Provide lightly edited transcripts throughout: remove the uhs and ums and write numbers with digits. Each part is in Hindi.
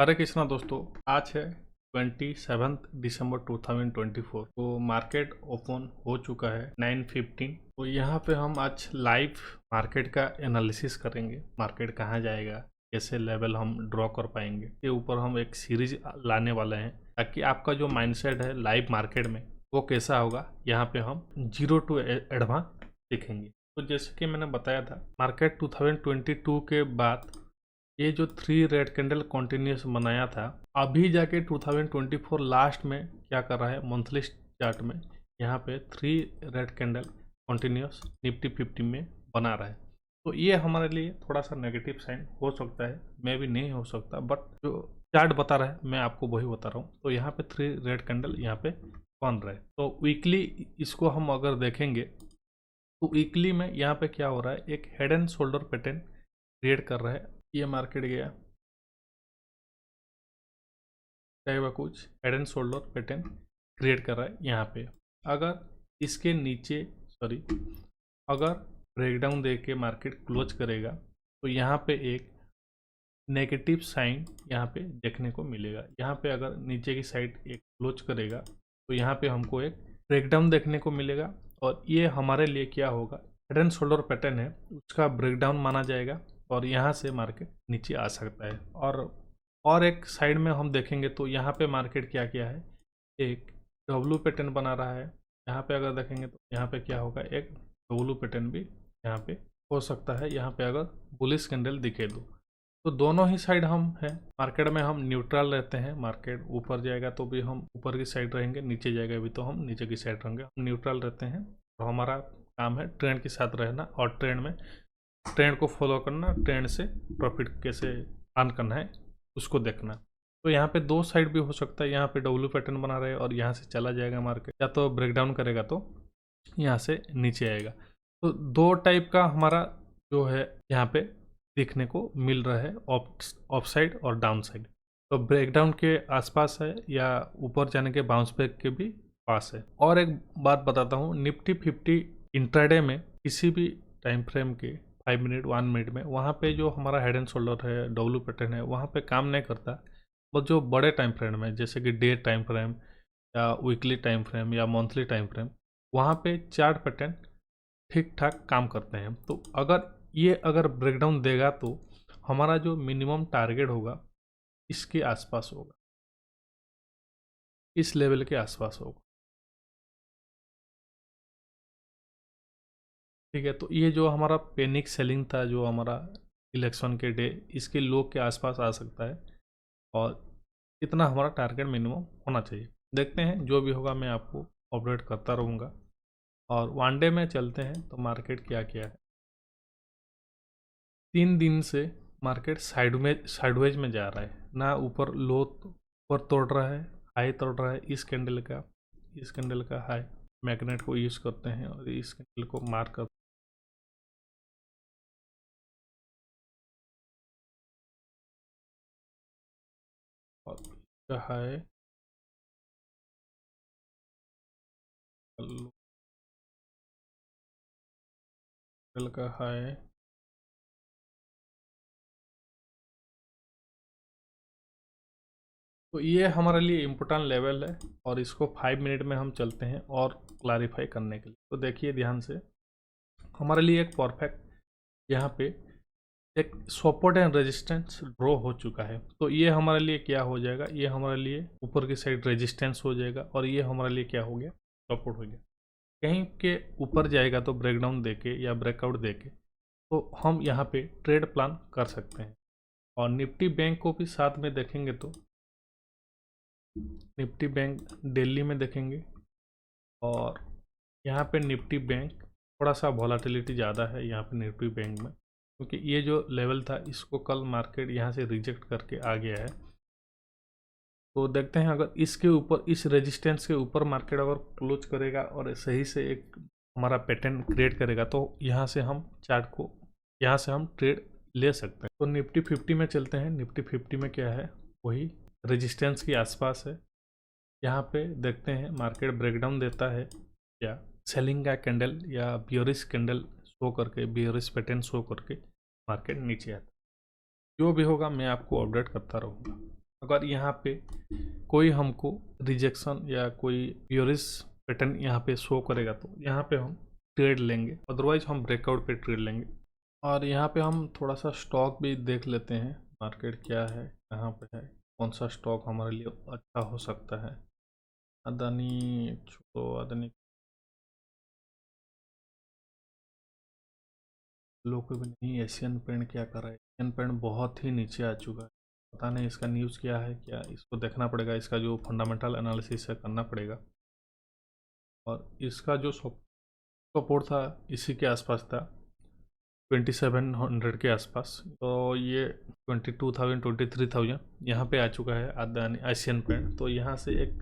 हरे कृष्णा दोस्तों, आज है 27 दिसंबर 2024। तो मार्केट ओपन हो चुका है 9:15। तो यहाँ पे हम आज लाइव मार्केट का एनालिसिस करेंगे। मार्केट कहाँ जाएगा, कैसे लेवल हम ड्रॉ कर पाएंगे, के ऊपर हम एक सीरीज लाने वाले हैं ताकि आपका जो माइंडसेट है लाइव मार्केट में वो कैसा होगा, यहाँ पे हम जीरो टू एडवांस सीखेंगे। तो जैसे कि मैंने बताया था, मार्केट 2022 के बाद ये जो 3 रेड कैंडल कॉन्टिन्यूस बनाया था, अभी जाके 2024 लास्ट में क्या कर रहा है, मंथली चार्ट में यहाँ पे 3 रेड कैंडल कॉन्टिन्यूस निफ्टी 50 में बना रहा है। तो ये हमारे लिए थोड़ा सा नेगेटिव साइन हो सकता है, मे भी नहीं हो सकता, बट जो चार्ट बता रहा है मैं आपको वही बता रहा हूँ। तो यहाँ पे 3 रेड कैंडल यहाँ पे बन रहे हैं। तो वीकली इसको हम अगर देखेंगे तो वीकली में यहाँ पे क्या हो रहा है, एक head and shoulder pattern create कर रहा है। ये मार्केट गया चाहे कुछ head and shoulder pattern create कर रहा है यहाँ पे। अगर इसके नीचे अगर ब्रेकडाउन दे के मार्केट क्लोज करेगा तो यहाँ पे एक नेगेटिव साइन यहाँ पे देखने को मिलेगा। यहाँ पे अगर नीचे की साइड एक क्लोज करेगा तो यहाँ पे हमको एक ब्रेकडाउन देखने को मिलेगा, और ये हमारे लिए क्या होगा, हेड एंड शोल्डर पैटर्न है उसका ब्रेकडाउन माना जाएगा और यहाँ से मार्केट नीचे आ सकता है। और एक साइड में हम देखेंगे तो यहाँ पे मार्केट क्या किया है, एक डब्लू पैटर्न बना रहा है। यहाँ पे अगर देखेंगे तो यहाँ पे क्या होगा, एक डब्लू पैटर्न भी यहाँ पे हो सकता है। यहाँ पे अगर बुलिश कैंडल दिखे तो दोनों ही साइड हम हैं मार्केट में, हम न्यूट्रल रहते हैं। मार्केट ऊपर जाएगा तो भी हम ऊपर की साइड रहेंगे, नीचे जाएगा भी तो हम नीचे की साइड रहेंगे। हम न्यूट्रल रहते हैं और हमारा काम है ट्रेंड के साथ रहना, और ट्रेंड को फॉलो करना, ट्रेंड से प्रॉफिट कैसे अर्न करना है उसको देखना। तो यहाँ पे दो साइड भी हो सकता है, यहाँ पे डब्ल्यू पैटर्न बना रहे और यहाँ से चला जाएगा मार्केट, या तो ब्रेकडाउन करेगा तो यहाँ से नीचे आएगा। तो दो टाइप का हमारा जो है यहाँ पे देखने को मिल रहा है, ऑफ साइड और डाउन साइड। तो ब्रेकडाउन के आसपास है या ऊपर जाने के बाउंस बैक के भी पास है। और एक बात बताता हूँ, निफ्टी 50 इंट्राडे में किसी भी टाइम फ्रेम के 5 मिनट 1 मिनट में वहाँ पे जो हमारा हेड एंड शोल्डर है, डब्ल्यू पैटर्न है, वहाँ पे काम नहीं करता। और जो बड़े टाइम फ्रेम में जैसे कि डे टाइम फ्रेम या वीकली टाइम फ्रेम या मंथली टाइम फ्रेम, वहाँ पे चार्ट पैटर्न ठीक ठाक काम करते हैं। तो अगर ब्रेकडाउन देगा तो हमारा जो मिनिमम टारगेट होगा इसके आसपास होगा, इस लेवल के आसपास होगा। ठीक है, तो ये जो हमारा पैनिक सेलिंग था, जो हमारा इलेक्शन के डे, इसके लो के आसपास आ सकता है, और इतना हमारा टारगेट मिनिमम होना चाहिए। देखते हैं जो भी होगा, मैं आपको अपडेट करता रहूँगा। और वन डे में चलते हैं तो मार्केट क्या किया है। 3 दिन से मार्केट साइडवेज में जा रहा है, ना ऊपर लो ऊपर तोड़ रहा है, हाई तोड़ रहा है। इस कैंडल का हाई मैग्नेट को यूज़ करते हैं और इस कैंडल को मार्क कर और हाई कैंडल का हाई तो ये हमारे लिए इम्पोर्टेंट लेवल है, और इसको 5 मिनट में हम चलते हैं और क्लैरिफाई करने के लिए। तो देखिए ध्यान से, हमारे लिए एक परफेक्ट यहाँ पे एक सपोर्ट एंड रेजिस्टेंस ड्रॉ हो चुका है। तो ये हमारे लिए क्या हो जाएगा, ये हमारे लिए ऊपर की साइड रेजिस्टेंस हो जाएगा, और ये हमारे लिए क्या हो गया, सपोर्ट हो गया। कहीं के ऊपर जाएगा तो ब्रेकडाउन देके या ब्रेकआउट देके तो हम यहाँ पे ट्रेड प्लान कर सकते हैं। और निफ्टी बैंक को भी साथ में देखेंगे तो निफ्टी बैंक दिल्ली में देखेंगे, और यहाँ पे निफ्टी बैंक थोड़ा सा वॉलेटिलिटी ज़्यादा है यहाँ पे निफ्टी बैंक में, क्योंकि ये जो लेवल था इसको कल मार्केट यहाँ से रिजेक्ट करके आ गया है। तो देखते हैं, अगर इसके ऊपर, इस रेजिस्टेंस के ऊपर मार्केट अगर क्लोज करेगा और सही से एक हमारा पैटर्न क्रिएट करेगा तो यहाँ से हम चार्ट को, यहाँ से हम ट्रेड ले सकते हैं। तो निफ्टी 50 में चलते हैं। निफ्टी 50 में क्या है, वही रेजिस्टेंस के आसपास है। यहाँ पे देखते हैं मार्केट ब्रेकडाउन देता है या सेलिंग का कैंडल या बियरिश कैंडल शो करके, बियरिश पैटर्न शो करके मार्केट नीचे आता है। जो भी होगा मैं आपको अपडेट करता रहूँगा। अगर यहाँ पे कोई हमको रिजेक्शन या कोई प्योरिस पैटर्न यहाँ पे शो करेगा तो यहाँ पे हम ट्रेड लेंगे, अदरवाइज हम ब्रेकआउट पे ट्रेड लेंगे। और यहाँ पे हम थोड़ा सा स्टॉक भी देख लेते हैं, मार्केट क्या है, कहाँ पे है, कौन सा स्टॉक हमारे लिए अच्छा हो सकता है। अदानी छोड़ो, अदानी लोग भी नहीं। एशियन पेंट क्या कर रहा है, एशियन पेंट बहुत ही नीचे आ चुका है, पता नहीं इसका न्यूज़ क्या है, क्या इसको देखना पड़ेगा, इसका जो फंडामेंटल एनालिसिस है करना पड़ेगा। और इसका जो सपोर्ट था इसी के आसपास था, 2700 के आसपास, तो ये 22,000 23,000 यहाँ पे आ चुका है अदानी एशियन पेंट। तो यहाँ से एक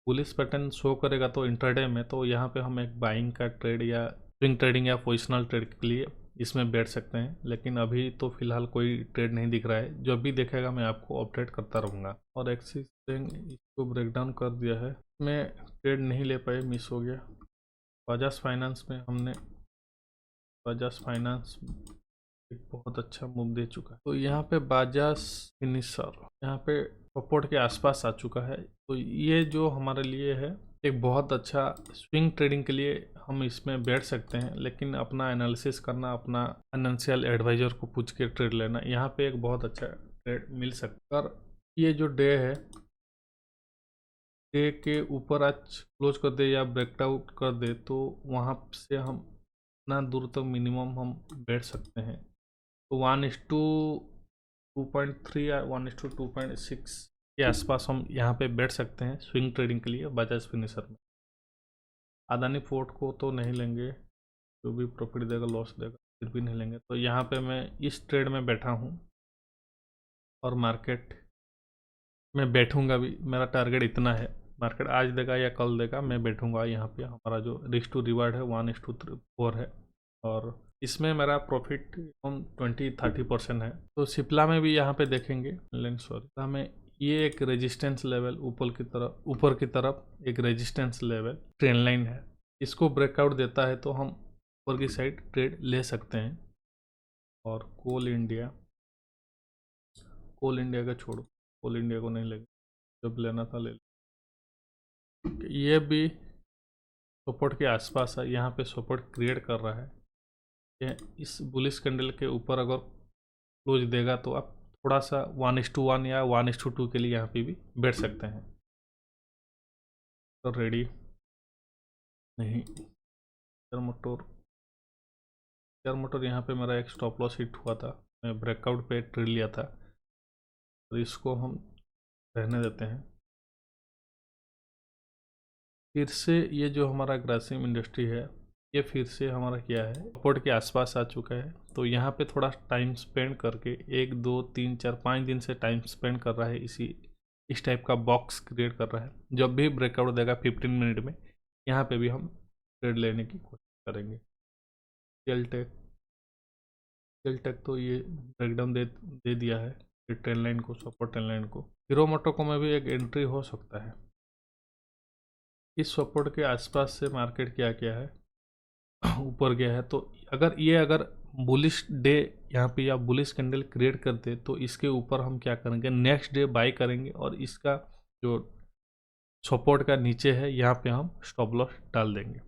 बुलिश पैटर्न शो करेगा तो इंट्राडे में, तो यहाँ पे हम एक बाइंग का ट्रेड या स्विंग ट्रेडिंग या पोजिशनल ट्रेड के लिए इसमें बैठ सकते हैं। लेकिन अभी तो फिलहाल कोई ट्रेड नहीं दिख रहा है, जो भी देखेगा मैं आपको अपडेट करता रहूँगा। और एक्सिस बैंक इसको ब्रेकडाउन कर दिया है, मैं ट्रेड नहीं ले पाए, मिस हो गया। बजाज फाइनेंस में हमने, बजाज फाइनेंस एक बहुत अच्छा मूव दे चुका है, तो यहाँ पे बजाज फिनिशर यहाँ पे सपोर्ट के आसपास आ चुका है। तो ये जो हमारे लिए है एक बहुत अच्छा स्विंग ट्रेडिंग के लिए हम इसमें बैठ सकते हैं, लेकिन अपना एनालिसिस करना, अपना फाइनेंशियल एडवाइजर को पूछ के ट्रेड लेना, यहाँ पे एक बहुत अच्छा ट्रेड मिल सकता है। और ये जो डे है, डे के ऊपर आज क्लोज कर दे या ब्रेकआउट कर दे तो वहाँ से हम इतना दूर तक मिनिमम हम बैठ सकते हैं। तो 1:2.3 या 1:2.6 के आसपास हम यहाँ पे बैठ सकते हैं स्विंग ट्रेडिंग के लिए बजाज फिनिशर में। अदानी पोर्ट को तो नहीं लेंगे, जो भी प्रॉफिट देगा लॉस देगा फिर भी नहीं लेंगे। तो यहाँ पे मैं इस ट्रेड में बैठा हूँ और मार्केट में बैठूंगा भी, मेरा टारगेट इतना है, मार्केट आज देगा या कल देगा, मैं बैठूंगा यहाँ पे। हमारा जो रिस्क टू रिवार्ड है 1:4 है और इसमें मेरा प्रॉफिट हम 20-30% है। तो सिप्ला में भी यहाँ पे देखेंगे, सिप्ला में ये एक रेजिस्टेंस लेवल ऊपर की तरफ एक रेजिस्टेंस लेवल ट्रेंड लाइन है, इसको ब्रेकआउट देता है तो हम ऊपर की साइड ट्रेड ले सकते हैं। और कोल इंडिया का छोड़ो, कोल इंडिया को नहीं लेंगे, जब लेना था ले। ये भी सपोर्ट के आसपास है, यहाँ पे सपोर्ट क्रिएट कर रहा है। ये इस बुलिश कैंडल के ऊपर अगर क्लोज देगा तो आप थोड़ा सा 1:1 या 1:2 के लिए यहाँ पे भी बैठ सकते हैं। तो रेडी नहीं, शेयर मोटर यहाँ पे मेरा एक स्टॉप लॉस हिट हुआ था, मैं ब्रेकआउट पे ट्रेड लिया था, तो इसको हम रहने देते हैं। फिर से ये जो हमारा ग्रासिम इंडस्ट्री है, ये फिर से हमारा क्या है, सपोर्ट के आसपास आ चुका है। तो यहाँ पे थोड़ा टाइम स्पेंड करके 1 2 3 4 5 दिन से टाइम स्पेंड कर रहा है, इस टाइप का बॉक्स क्रिएट कर रहा है। जब भी ब्रेकआउट देगा 15 मिनट में, यहाँ पे भी हम ट्रेड लेने की कोशिश करेंगे। टेल टेक तो ये ब्रेकडाउन दे दिया है ट्रेंड लाइन को, सपोर्ट ट्रेंड लाइन को। हीरो मोटोको में भी एक एंट्री हो सकता है। इस सपोर्ट के आसपास से मार्केट क्या है ऊपर गया है, तो अगर बुलिश डे यहाँ पे या बुलिश कैंडल क्रिएट करते तो इसके ऊपर हम क्या करेंगे, नेक्स्ट डे बाई करेंगे और इसका जो सपोर्ट का नीचे है यहाँ पे हम स्टॉप लॉस डाल देंगे।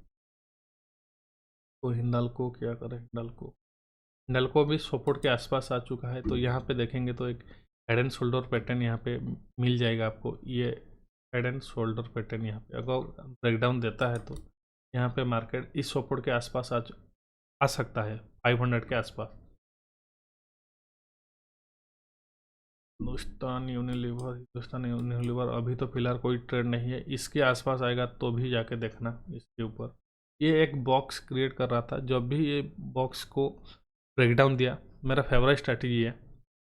तो हिंडाल्को क्या करें, हिंडाल्को भी सपोर्ट के आसपास आ चुका है। तो यहाँ पे देखेंगे तो एक हेड एंड शोल्डर पैटर्न यहाँ पे मिल जाएगा आपको। ये हेड एंड शोल्डर पैटर्न यहाँ पे अगर ब्रेकडाउन देता है तो यहाँ पे मार्केट इस सपोर्ट के आसपास आ सकता है 500 के आसपास। हिंदुस्तान यूनिलीवर अभी तो फिलहाल कोई ट्रेड नहीं है, इसके आसपास आएगा तो भी जाके देखना इसके ऊपर। ये एक बॉक्स क्रिएट कर रहा था, जब भी ये बॉक्स को ब्रेकडाउन दिया, मेरा फेवरेट स्ट्रैटेजी है,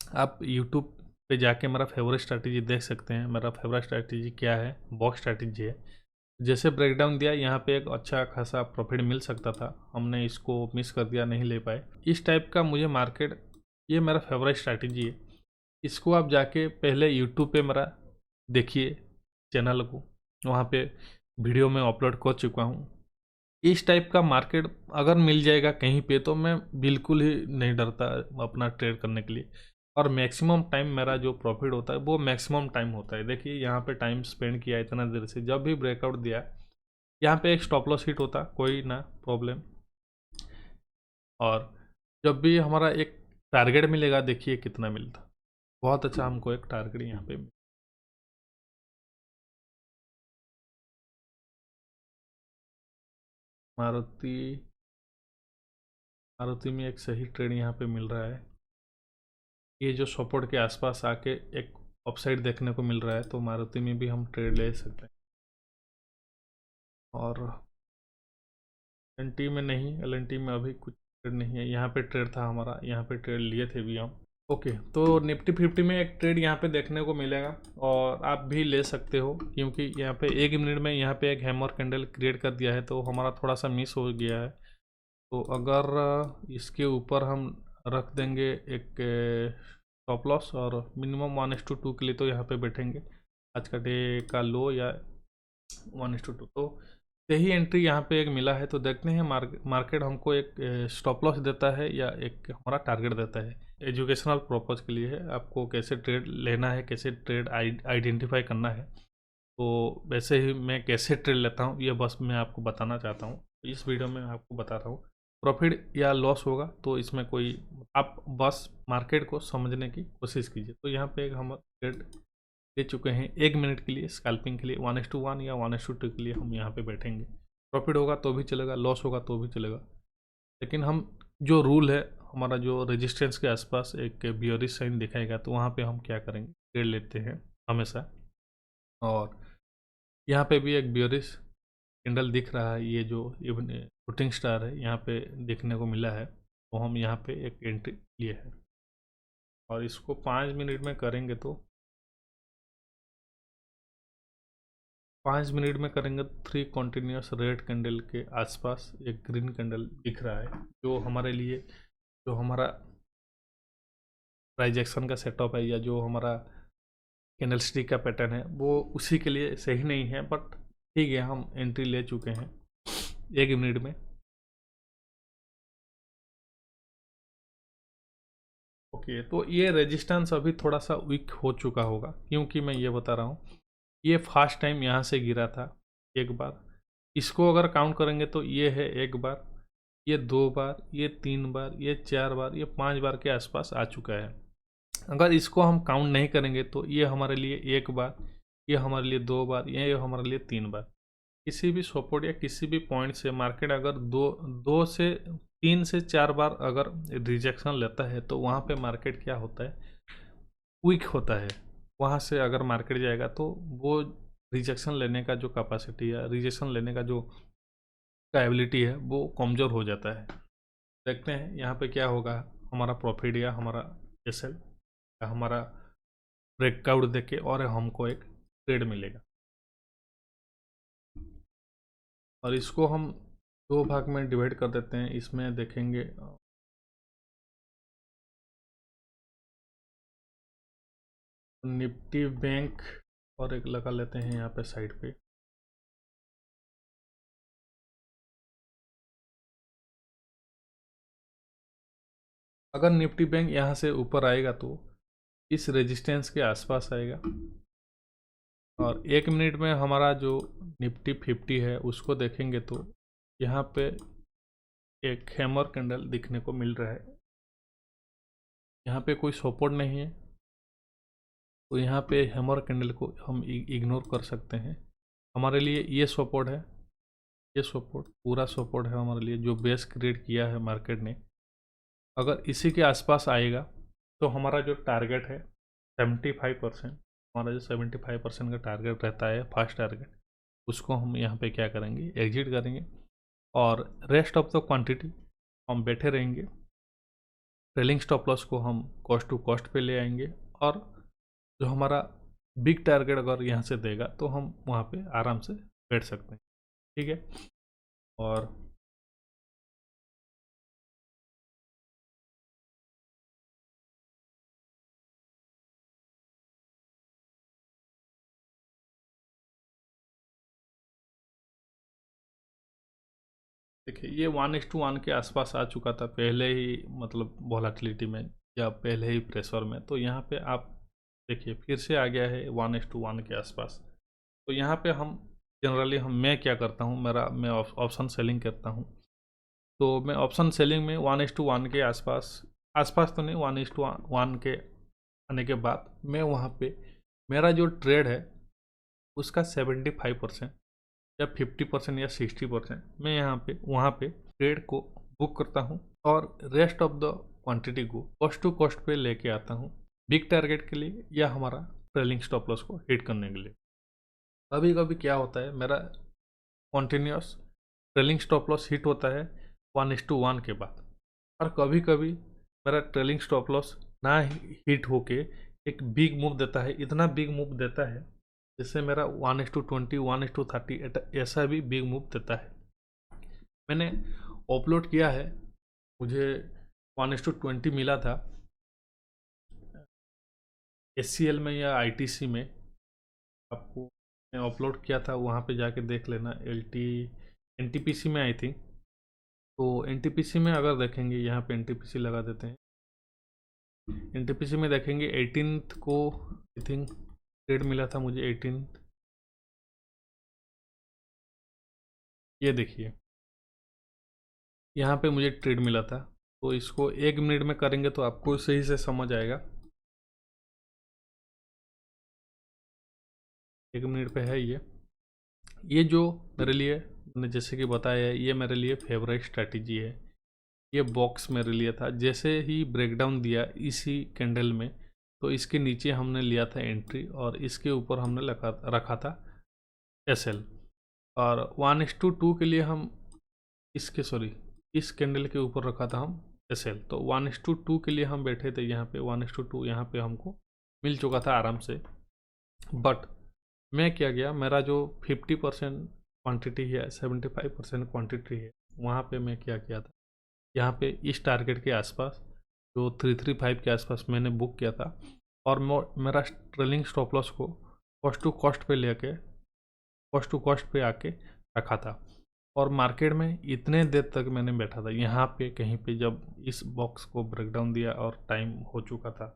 आप यूट्यूब पे जाके मेरा फेवरेट स्ट्रैटेजी देख सकते हैं। मेरा फेवरेट स्ट्रैटेजी क्या है, बॉक्स स्ट्रैटेजी है। जैसे ब्रेकडाउन दिया यहाँ पे एक अच्छा खासा प्रॉफिट मिल सकता था, हमने इसको मिस कर दिया, नहीं ले पाए। इस टाइप का मुझे मार्केट, ये मेरा फेवरेट स्ट्रैटेजी है। इसको आप जाके पहले यूट्यूब पे मेरा देखिए चैनल को, वहाँ पे वीडियो में अपलोड कर चुका हूँ। इस टाइप का मार्केट अगर मिल जाएगा कहीं पे तो मैं बिल्कुल ही नहीं डरता अपना ट्रेड करने के लिए। और मैक्सिमम टाइम मेरा जो प्रॉफिट होता है वो मैक्सिमम टाइम होता है। देखिए यहाँ पे टाइम स्पेंड किया इतना देर से, जब भी ब्रेकआउट दिया यहाँ पे एक स्टॉप लॉस हिट होता, कोई ना प्रॉब्लम। और जब भी हमारा एक टारगेट मिलेगा, देखिए कितना मिलता, बहुत अच्छा हमको एक टारगेट यहाँ पे मारुति मारुति में एक सही ट्रेड यहाँ पे मिल रहा है। ये जो सपोर्ट के आसपास आके एक अपसाइड देखने को मिल रहा है, तो मारुति में भी हम ट्रेड ले सकते हैं। और एल में नहीं, एल में अभी कुछ ट्रेड नहीं है। यहाँ पे ट्रेड था हमारा, यहाँ पे ट्रेड लिए थे भी हम। ओके, तो निफ्टी 50 में एक ट्रेड यहाँ पे देखने को मिलेगा और आप भी ले सकते हो, क्योंकि यहाँ पे 1 मिनट में यहाँ पे एक हैमर कैंडल क्रिएट कर दिया है, तो हमारा थोड़ा सा मिस हो गया है। तो अगर इसके ऊपर हम रख देंगे एक स्टॉप लॉस और मिनिमम 1:2 के लिए, तो यहाँ पे बैठेंगे आज का डे का लो या 1:2। तो सही एंट्री यहाँ पे एक मिला है, तो देखते हैं मार्केट हमको एक स्टॉप लॉस देता है या एक हमारा टारगेट देता है। एजुकेशनल पर्पज़ के लिए है, आपको कैसे ट्रेड लेना है, कैसे ट्रेड आइडेंटिफाई करना है। तो वैसे ही मैं कैसे ट्रेड लेता हूँ ये बस मैं आपको बताना चाहता हूँ। इस वीडियो में आपको बता रहा हूँ, प्रॉफिट या लॉस होगा तो इसमें कोई, आप बस मार्केट को समझने की कोशिश कीजिए। तो यहाँ पे एक हम ट्रेड ले चुके हैं 1 मिनट के लिए स्कैल्पिंग के लिए, 1:1 या 1:2 के लिए हम यहाँ पे बैठेंगे। प्रॉफिट होगा तो भी चलेगा, लॉस होगा तो भी चलेगा, लेकिन हम जो रूल है हमारा, जो रेजिस्टेंस के आसपास एक बियरिश साइन दिखाएगा, तो वहाँ पे हम क्या करेंगे, ट्रेड लेते हैं हमेशा। और यहाँ पे भी एक बियरिश कैंडल दिख रहा है, ये जो इवन शूटिंग स्टार है यहाँ पे देखने को मिला है, तो हम यहाँ पे एक एंट्री लिए है और इसको 5 मिनट में करेंगे तो 5 मिनट में करेंगे तो 3 कंटिन्यूस रेड कैंडल के आसपास एक ग्रीन कैंडल दिख रहा है, जो हमारे लिए, जो हमारा प्राइस एक्शन का सेटअप है या जो हमारा कैंडल स्टिक का पैटर्न है, वो उसी के लिए सही नहीं है। बट ठीक है, हम एंट्री ले चुके हैं 1 मिनट में। ओके, तो ये रेजिस्टेंस अभी थोड़ा सा वीक हो चुका होगा, क्योंकि मैं ये बता रहा हूँ, ये फर्स्ट टाइम यहाँ से गिरा था एक बार। इसको अगर काउंट करेंगे तो ये है एक बार, ये 2 बार, ये 3 बार, ये 4 बार, ये 5 बार के आसपास आ चुका है। अगर इसको हम काउंट नहीं करेंगे तो ये हमारे लिए 1 बार, ये हमारे लिए 2 बार, ये हमारे लिए 3 बार। किसी भी सपोर्ट या किसी भी पॉइंट से मार्केट अगर दो से 3 से 4 बार अगर रिजेक्शन लेता है, तो वहाँ पे मार्केट क्या होता है, वीक होता है। वहाँ से अगर मार्केट जाएगा तो वो रिजेक्शन लेने का जो कैपेसिटी या रिजेक्शन लेने का जो एबिलिटी है वो कमज़ोर हो जाता है। देखते हैं यहाँ पे क्या होगा, हमारा प्रॉफिट या हमारा एसएल या हमारा ब्रेकआउट देके और हमको एक ट्रेड मिलेगा। और इसको हम 2 भाग में डिवाइड कर देते हैं। इसमें देखेंगे निफ्टी बैंक और एक लगा लेते हैं यहाँ पे साइड पे। अगर निफ्टी बैंक यहाँ से ऊपर आएगा तो इस रेजिस्टेंस के आसपास आएगा, और 1 मिनट में हमारा जो निफ्टी 50 है उसको देखेंगे तो यहाँ पे एक हैमर कैंडल दिखने को मिल रहा है। यहाँ पे कोई सपोर्ट नहीं है, तो यहाँ पे हैमर कैंडल को हम इग्नोर कर सकते हैं। हमारे लिए ये सपोर्ट है, ये सपोर्ट पूरा सपोर्ट है हमारे लिए, जो बेस क्रिएट किया है मार्केट ने। अगर इसी के आसपास आएगा तो हमारा जो टारगेट है 75%, हमारा जो 75% का टारगेट रहता है फर्स्ट टारगेट, उसको हम यहाँ पे क्या करेंगे, एग्जिट करेंगे। और रेस्ट ऑफ द क्वांटिटी हम बैठे रहेंगे। ट्रेलिंग स्टॉप लॉस को हम कॉस्ट टू कॉस्ट पे ले आएंगे, और जो हमारा बिग टारगेट अगर यहाँ से देगा तो हम वहाँ पे आराम से बैठ सकते हैं। ठीक है, और देखिए ये 1:1 के आसपास आ चुका था पहले ही, मतलब वॉलेटिलिटी में या पहले ही प्रेशर में। तो यहाँ पे आप देखिए फिर से आ गया है 1:1 के आसपास। तो यहाँ पे हम जनरली मैं क्या करता हूँ, मैं ऑप्शन सेलिंग करता हूँ। तो मैं ऑप्शन सेलिंग में 1:1 के आसपास, आसपास तो नहीं, 1:1 के आने के बाद मैं वहाँ पे मेरा जो ट्रेड है उसका 75% या 50% या 60% मैं यहाँ पे वहाँ पे ट्रेड को बुक करता हूँ और रेस्ट ऑफ द क्वांटिटी को कॉस्ट टू कॉस्ट पे लेके आता हूँ बिग टारगेट के लिए या हमारा ट्रेलिंग स्टॉप लॉस को हिट करने के लिए। कभी कभी क्या होता है, मेरा continuous trailing stop loss hit होता है 1:1 के बाद, और कभी कभी मेरा ट्रेलिंग स्टॉप लॉस ना हिट होके एक बिग मूव देता है, इतना बिग मूव देता है जिससे मेरा 1:20 1:30 ऐसा भी बिग मूव देता है। मैंने अपलोड किया है, मुझे 1:20 मिला था SCL में या ITC में, आपको मैं अपलोड किया था, वहाँ पे जाके देख लेना। NTPC में आई थिंक। तो NTPC में अगर देखेंगे, यहाँ पे NTPC लगा देते हैं, NTPC में देखेंगे 18th को आई थिंक ट्रेड मिला था मुझे 18th। ये देखिए यहाँ पे मुझे ट्रेड मिला था। तो इसको 1 मिनट में करेंगे तो आपको सही से समझ आएगा। 1 मिनट पे है ये जो मेरे लिए, मैंने जैसे कि बताया है, ये मेरे लिए फेवरेट स्ट्रैटेजी है। ये बॉक्स मेरे लिए था, जैसे ही ब्रेकडाउन दिया इसी कैंडल में, तो इसके नीचे हमने लिया था एंट्री और इसके ऊपर हमने रखा था SL। और 1:2 के लिए हम इस कैंडल के ऊपर रखा था हम SL। तो 1:2 के लिए हम बैठे थे यहाँ पे, 1:2 यहाँ पे हमको मिल चुका था आराम से। बट मैं क्या गया, मेरा जो 50% क्वांटिटी है, 75% क्वांटिटी है, वहाँ पे मैं क्या किया था, यहाँ पे इस टारगेट के आसपास जो 335 के आसपास मैंने बुक किया था, और मेरा ट्रेलिंग स्टॉप लॉस को कॉस्ट टू कॉस्ट पे आके रखा था। और मार्केट में इतने देर तक मैंने बैठा था यहाँ पे कहीं पे, जब इस बॉक्स को ब्रेकडाउन दिया और टाइम हो चुका था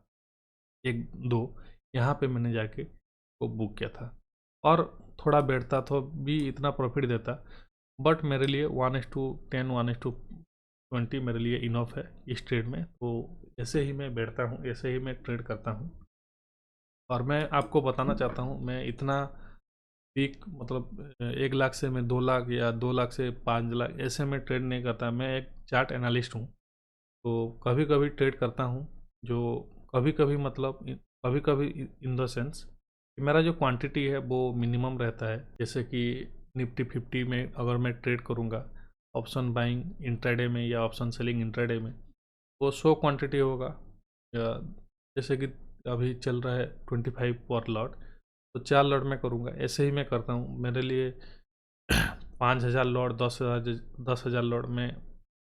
1-2, यहाँ पे मैंने जाके वो बुक किया था। और थोड़ा बैठता तो भी इतना प्रॉफिट देता, बट मेरे लिए 1:10 1:20 मेरे लिए इनफ है इस ट्रेड में। तो ऐसे ही मैं बैठता हूँ, ऐसे ही मैं ट्रेड करता हूँ। और मैं आपको बताना चाहता हूँ, मैं इतना पीक मतलब 1 लाख से मैं 2 लाख या 2 लाख से 5 लाख ऐसे में ट्रेड नहीं करता। मैं एक चार्ट एनालिस्ट हूँ। तो कभी कभी ट्रेड करता हूँ, जो कभी कभी मतलब कभी कभी इन द सेंस मेरा जो क्वांटिटी है वो मिनिमम रहता है। जैसे कि निफ्टी 50 में अगर मैं ट्रेड करूँगा ऑप्शन बाइंग इंट्राडे में या ऑप्शन सेलिंग इंट्राडे में, वो 100 क्वांटिटी होगा, या जैसे कि अभी चल रहा है 25 पर लॉट, तो 4 लॉट मैं करूँगा। ऐसे ही मैं करता हूँ। मेरे लिए 5,000 लॉट, 10,000 लॉट में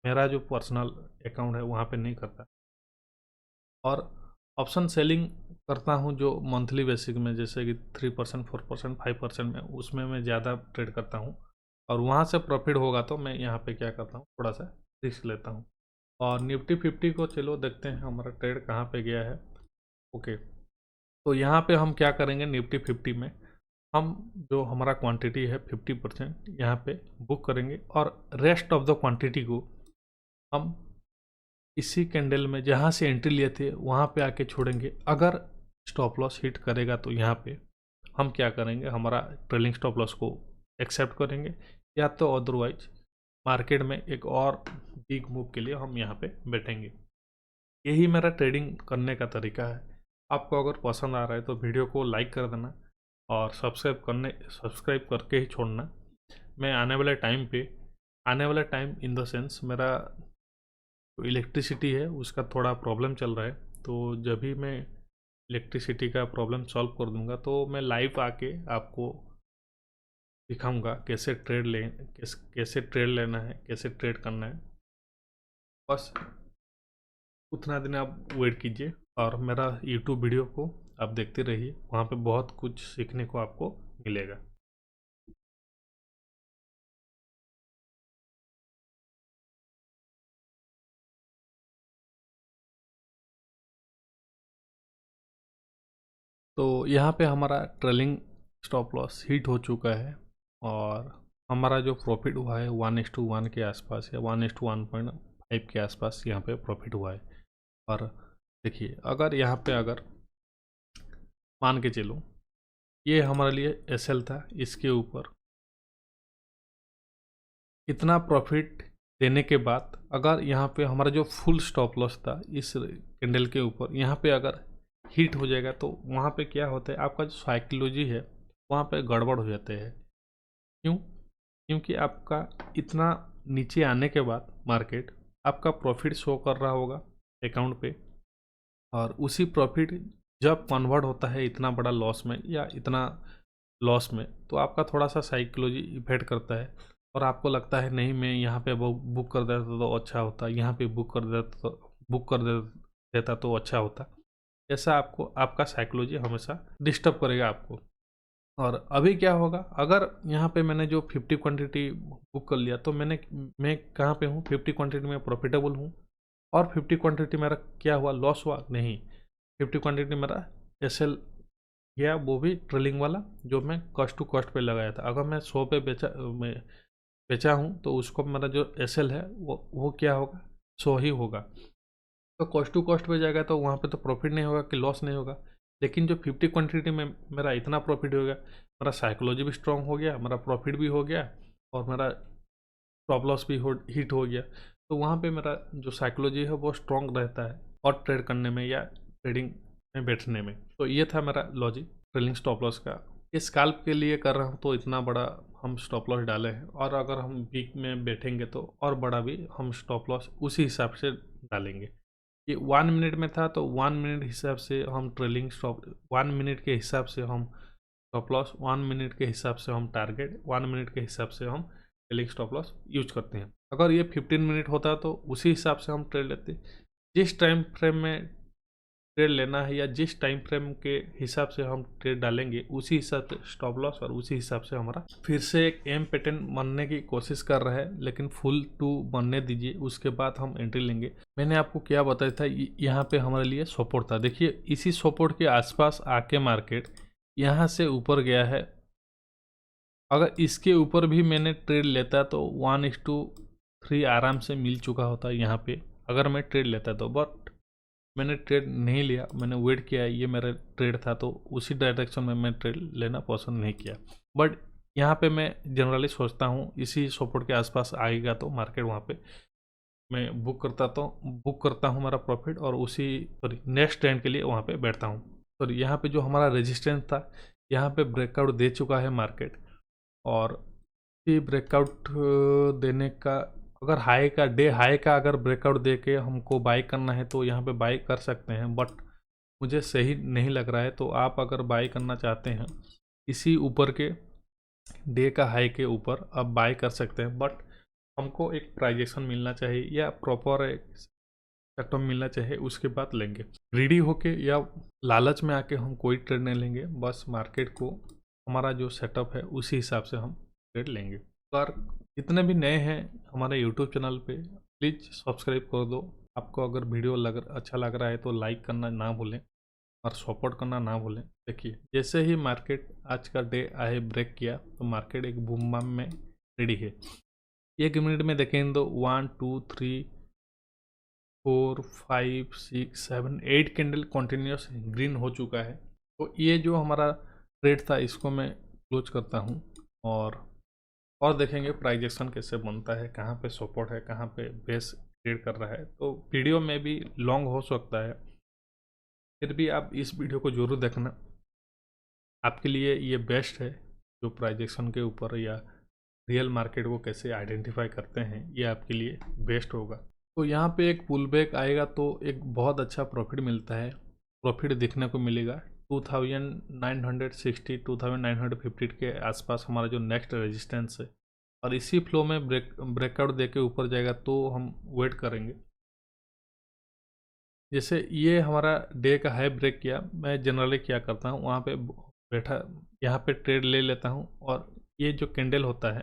मेरा जो पर्सनल अकाउंट है वहाँ पे नहीं करता। और ऑप्शन सेलिंग करता हूँ जो मंथली बेसिक में, जैसे कि 3% 4% 5% में, उसमें मैं ज़्यादा ट्रेड करता हूँ। और वहाँ से प्रॉफिट होगा तो मैं यहाँ पे क्या करता हूँ, थोड़ा सा रिस्क लेता हूँ। और निफ्टी 50 को चलो देखते हैं हमारा ट्रेड कहाँ पे गया है। ओके, तो यहाँ पे हम क्या करेंगे, निफ्टी 50 में हम जो हमारा क्वांटिटी है 50% यहाँ पे बुक करेंगे, और रेस्ट ऑफ द क्वांटिटी को हम इसी कैंडल में जहाँ से एंट्री लिए थे वहाँ पे आके छोड़ेंगे। अगर स्टॉप लॉस हिट करेगा तो यहाँ पे हम क्या करेंगे, हमारा ट्रेलिंग स्टॉप लॉस को एक्सेप्ट करेंगे, या तो अदरवाइज मार्केट में एक और बिग मूव के लिए हम यहाँ पे बैठेंगे। यही मेरा ट्रेडिंग करने का तरीका है। आपको अगर पसंद आ रहा है तो वीडियो को लाइक कर देना और सब्सक्राइब करके ही छोड़ना। मैं आने वाले टाइम इन द सेंस मेरा जो इलेक्ट्रिसिटी है उसका थोड़ा प्रॉब्लम चल रहा है, तो जब भी मैं इलेक्ट्रिसिटी का प्रॉब्लम सॉल्व कर दूंगा तो मैं लाइव आके आपको दिखाऊंगा कैसे ट्रेड लेना है, कैसे ट्रेड करना है। बस उतना दिन आप वेट कीजिए और मेरा यूट्यूब वीडियो को आप देखते रहिए, वहाँ पे बहुत कुछ सीखने को आपको मिलेगा। तो यहाँ पे हमारा ट्रेलिंग स्टॉप लॉस हिट हो चुका है और हमारा जो प्रॉफिट हुआ है 1:1 के आसपास या 1:1.5 के आसपास यहाँ पे प्रॉफिट हुआ है। और देखिए अगर मान के चलो ये हमारे लिए एसएल था, इसके ऊपर इतना प्रॉफिट देने के बाद अगर यहाँ पे हमारा जो फुल स्टॉप लॉस था इस कैंडल के ऊपर यहाँ पे अगर हिट हो जाएगा तो वहाँ पे क्या होता है, आपका जो साइकोलॉजी है वहाँ पे गड़बड़ हो जाते हैं। क्यों? क्योंकि आपका इतना नीचे आने के बाद मार्केट आपका प्रॉफिट शो कर रहा होगा अकाउंट पे, और उसी प्रॉफिट जब कन्वर्ट होता है इतना बड़ा लॉस में या इतना लॉस में, तो आपका थोड़ा सा साइकोलॉजी इफेक्ट करता है और आपको लगता है नहीं मैं यहाँ पे बुक कर देता तो अच्छा होता, यहाँ पे बुक कर देता तो अच्छा होता। ऐसा आपको आपका साइकोलॉजी हमेशा डिस्टर्ब करेगा आपको। और अभी क्या होगा, अगर यहाँ पे मैंने जो 50 क्वांटिटी बुक कर लिया तो मैं कहाँ पे हूँ, 50 क्वांटिटी में प्रॉफिटेबल हूँ और 50 क्वांटिटी मेरा क्या हुआ, लॉस हुआ नहीं। 50 क्वांटिटी मेरा एसएल गया, वो भी ट्रेलिंग वाला जो मैं कॉस्ट टू कॉस्ट पे लगाया था। अगर मैं 100 पे बेचा हूँ तो उसको मेरा जो एसएल है वो क्या होगा, 100 ही होगा। तो कॉस्ट टू कॉस्ट पे जाएगा तो वहाँ पे तो प्रॉफिट नहीं होगा कि लॉस नहीं होगा। लेकिन जो 50 क्वांटिटी में मेरा इतना प्रॉफिट हो गया, मेरा साइकोलॉजी भी स्ट्रांग हो गया, मेरा प्रॉफिट भी हो गया और मेरा स्टॉप लॉस भी हिट हो गया। तो वहाँ पे मेरा जो साइकोलॉजी है वो स्ट्रांग रहता है और ट्रेड करने में या ट्रेडिंग में बैठने में। तो ये था मेरा लॉजिक ट्रेलिंग स्टॉप लॉस का। ये स्कैल्प के लिए कर रहा हूँ तो इतना बड़ा हम स्टॉप लॉस डाले हैं, और अगर हम वीक में बैठेंगे तो और बड़ा भी हम स्टॉप लॉस उसी हिसाब से डालेंगे। ये 1 मिनट में था तो 1 मिनट हिसाब से हम ट्रेलिंग स्टॉप, 1 मिनट के हिसाब से हम स्टॉप लॉस, 1 मिनट के हिसाब से हम टारगेट, 1 मिनट के हिसाब से हम ट्रेलिंग स्टॉप लॉस यूज करते हैं। अगर ये 15 मिनट होता तो उसी हिसाब से हम ट्रेड लेते। जिस टाइम फ्रेम में ट्रेड लेना है या जिस टाइम फ्रेम के हिसाब से हम ट्रेड डालेंगे उसी हिसाब से स्टॉप लॉस और उसी हिसाब से हमारा फिर से एक एम पैटर्न बनने की कोशिश कर रहा है, लेकिन फुल टू बनने दीजिए, उसके बाद हम एंट्री लेंगे। मैंने आपको क्या बताया था, यहाँ पे हमारे लिए सपोर्ट था। देखिए इसी सपोर्ट के आसपास आके मार्केट यहाँ से ऊपर गया है। अगर इसके ऊपर भी मैंने ट्रेड लेता तो 1:3 आराम से मिल चुका होता यहाँ पे, अगर मैं ट्रेड लेता तो। बट मैंने ट्रेड नहीं लिया, मैंने वेट किया, ये मेरा ट्रेड था तो उसी डायरेक्शन में मैं ट्रेड लेना पसंद नहीं किया। बट यहाँ पे मैं जनरली सोचता हूँ इसी सपोर्ट के आसपास आएगा तो मार्केट वहाँ पे मैं बुक करता हूँ मेरा प्रॉफिट और उसी नेक्स्ट ट्रेंड के लिए वहाँ पे बैठता हूँ। तो यहाँ पे जो हमारा रेजिस्टेंस था यहाँ पे ब्रेकआउट दे चुका है मार्केट, और ये ब्रेकआउट देने का अगर हाई का अगर ब्रेकआउट दे के हमको बाई करना है तो यहाँ पे बाई कर सकते हैं, बट मुझे सही नहीं लग रहा है। तो आप अगर बाई करना चाहते हैं इसी ऊपर के डे का हाई के ऊपर आप बाई कर सकते हैं, बट हमको एक प्राइजेक्शन मिलना चाहिए या प्रॉपर एक सेटअप मिलना चाहिए, उसके बाद लेंगे। ग्रीडी होके या लालच में आके हम कोई ट्रेड नहीं लेंगे, बस मार्केट को हमारा जो सेटअप है उसी हिसाब से हम ट्रेड लेंगे। अगर जितने भी नए हैं हमारे यूट्यूब चैनल पे प्लीज़ सब्सक्राइब कर दो। आपको अगर वीडियो अच्छा लग रहा है तो लाइक करना ना भूलें और सपोर्ट करना ना भूलें। देखिए जैसे ही मार्केट आज का डे आए ब्रेक किया तो मार्केट एक बूम बम में रेडी है। 1 मिनट में देखें तो 1 2 3 4 5 6 7 8 कैंडल कंटिन्यूस ग्रीन हो चुका है। तो ये जो हमारा ट्रेड था इसको मैं क्लोज करता हूँ और देखेंगे प्राइजेक्शन कैसे बनता है, कहाँ पे सपोर्ट है, कहाँ पे बेस क्रिएट कर रहा है। तो वीडियो में भी लॉन्ग हो सकता है, फिर भी आप इस वीडियो को ज़रूर देखना, आपके लिए ये बेस्ट है। जो प्राइजेक्शन के ऊपर या रियल मार्केट को कैसे आइडेंटिफाई करते हैं ये आपके लिए बेस्ट होगा। तो यहाँ पे एक पुल बैक आएगा तो एक बहुत अच्छा प्रॉफिट मिलता है, प्रॉफिट देखने को मिलेगा 2960 2950 के आसपास हमारा जो नेक्स्ट रेजिस्टेंस है, और इसी फ्लो में ब्रेकआउट दे के ऊपर जाएगा तो हम वेट करेंगे। जैसे ये हमारा डे का हाई ब्रेक किया, मैं जनरली क्या करता हूँ वहाँ पे बैठा यहाँ पे ट्रेड ले लेता हूँ, और ये जो कैंडल होता है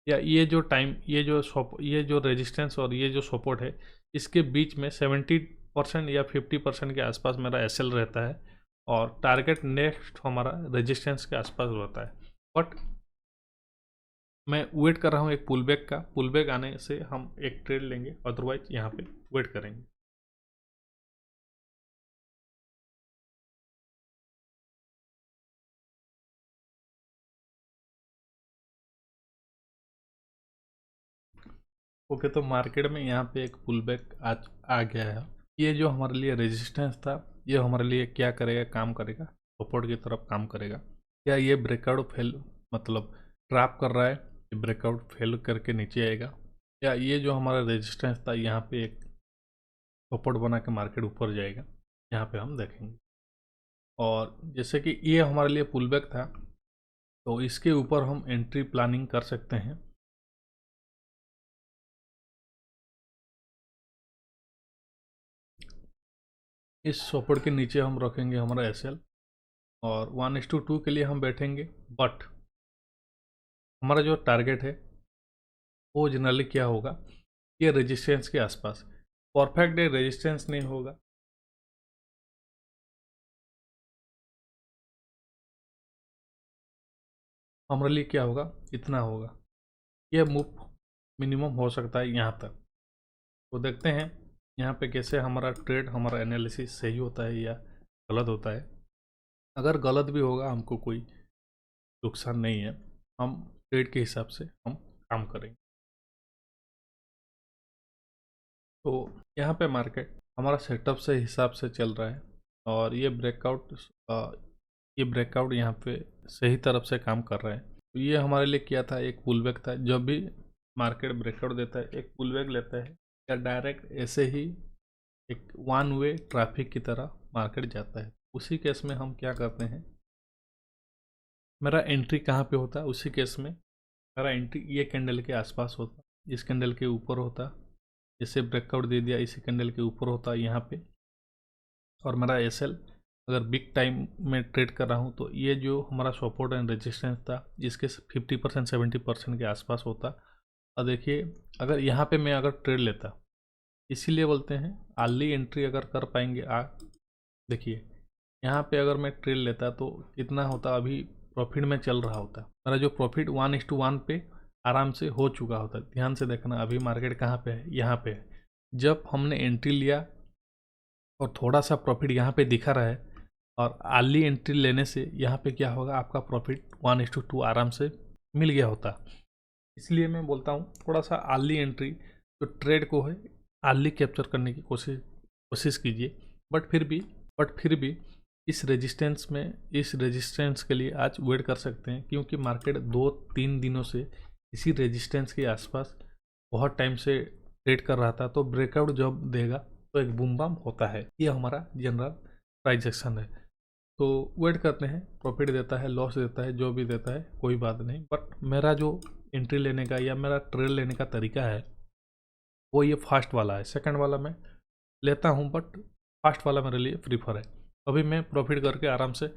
या ये जो रेजिस्टेंस और ये जो सपोर्ट है इसके बीच में 70% या 50% के आसपास मेरा एसएल रहता है, और टारगेट नेक्स्ट हमारा रेजिस्टेंस के आसपास रहता है। बट मैं वेट कर रहा हूँ एक पुल बैक का, पुल बैक आने से हम एक ट्रेड लेंगे, अदरवाइज यहाँ पे वेट करेंगे। ओके, तो मार्केट में यहाँ पे एक पुल बैक आज आ गया है। ये जो हमारे लिए रेजिस्टेंस था, ये हमारे लिए क्या करेगा, काम करेगा, सपोर्ट की तरफ काम करेगा। क्या ये ब्रेकआउट फेल मतलब ट्रैप कर रहा है, ये ब्रेकआउट फेल करके नीचे आएगा, या ये जो हमारा रेजिस्टेंस था यहाँ पे एक सपोर्ट बना के मार्केट ऊपर जाएगा, यहाँ पे हम देखेंगे। और जैसे कि ये हमारे लिए पुल बैक था, तो इसके ऊपर हम एंट्री प्लानिंग कर सकते हैं। इस सपोर्ट के नीचे हम रखेंगे हमारा एसएल, और 1:2 के लिए हम बैठेंगे। बट हमारा जो टारगेट है वो जनरली क्या होगा, ये रेजिस्टेंस के आसपास। परफेक्ट डे रेजिस्टेंस नहीं होगा, हमारे लिए क्या होगा, इतना होगा। यह मूव मिनिमम हो सकता है यहाँ तक। तो देखते हैं यहाँ पे कैसे हमारा ट्रेड, हमारा एनालिसिस सही होता है या गलत होता है। अगर गलत भी होगा हमको कोई नुकसान नहीं है, हम ट्रेड के हिसाब से हम काम करेंगे। तो यहाँ पे मार्केट हमारा सेटअप से हिसाब से चल रहा है, और ये ब्रेकआउट यहाँ पे सही तरफ से काम कर रहा है। तो ये हमारे लिए क्या था, एक पुल बैक था। जब भी मार्केट ब्रेकआउट देता है, एक पुल बैक लेता है, या डायरेक्ट ऐसे ही एक वन वे ट्रैफिक की तरह मार्केट जाता है, उसी केस में हम क्या करते हैं, मेरा एंट्री कहाँ पे होता है, उसी केस में मेरा एंट्री ये कैंडल के आसपास होता, इस कैंडल के ऊपर होता। जैसे ब्रेकआउट दे दिया, इसी कैंडल के ऊपर होता यहाँ पे। और मेरा एसएल अगर बिग टाइम में ट्रेड कर रहा हूँ, तो ये जो हमारा सपोर्ट एंड रेजिस्टेंस था, इसके 50% 70% के आसपास होता। और देखिए, अगर यहाँ पे मैं अगर ट्रेड लेता, इसीलिए बोलते हैं अर्ली एंट्री अगर कर पाएंगे देखिए यहाँ पे अगर मैं ट्रेड लेता तो कितना होता, अभी प्रॉफिट में चल रहा होता, मेरा जो प्रॉफिट 1:1 पे आराम से हो चुका होता। ध्यान से देखना, अभी मार्केट कहाँ पे है, यहाँ पे है। जब हमने एंट्री लिया और थोड़ा सा प्रॉफिट यहाँ पे दिखा रहा है, और अर्ली एंट्री लेने से यहाँ पे क्या होगा, आपका प्रॉफिट 1:2 आराम से मिल गया होता। इसलिए मैं बोलता हूँ थोड़ा सा अर्ली एंट्री, जो ट्रेड को है अर्ली कैप्चर करने की कोशिश कीजिए। बट फिर भी इस रेजिस्टेंस के लिए आज वेट कर सकते हैं, क्योंकि मार्केट 2-3 दिनों से इसी रेजिस्टेंस के आसपास बहुत टाइम से ट्रेड कर रहा था। तो ब्रेकआउट जब देगा तो एक बूम बम होता है, ये हमारा जनरल प्राइस एक्शन है। तो वेट करते हैं, प्रॉफिट देता है, लॉस देता है, जो भी देता है कोई बात नहीं। बट मेरा जो एंट्री लेने का या मेरा ट्रेड लेने का तरीका है वो ये फास्ट वाला है। सेकंड वाला मैं लेता हूँ, बट फास्ट वाला मेरे लिए प्रीफर है। अभी मैं प्रॉफिट करके आराम से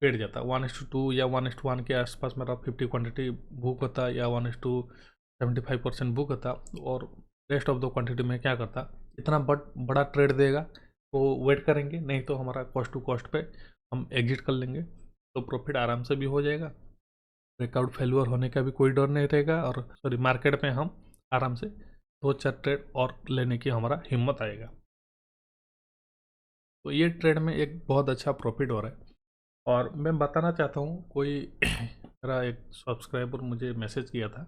बैठ जाता, 1:2 या 1:1 के आसपास मेरा 50 क्वांटिटी बुक होता, या 1:75% बुक होता, और रेस्ट ऑफ द क्वांटिटी में क्या करता, इतना बड़ा ट्रेड देगा तो वेट करेंगे, नहीं तो हमारा कॉस्ट टू कॉस्ट पे हम एग्जिट कर लेंगे, तो प्रॉफिट आराम से भी हो जाएगा। ब्रेकआउट फेल्यूर होने का भी कोई डर नहीं रहेगा, और सॉरी मार्केट में हम आराम से 2-4 ट्रेड और लेने की हमारा हिम्मत आएगा। तो ये ट्रेड में एक बहुत अच्छा प्रॉफिट हो रहा है। और मैं बताना चाहता हूँ, कोई मेरा एक सब्सक्राइबर मुझे मैसेज किया था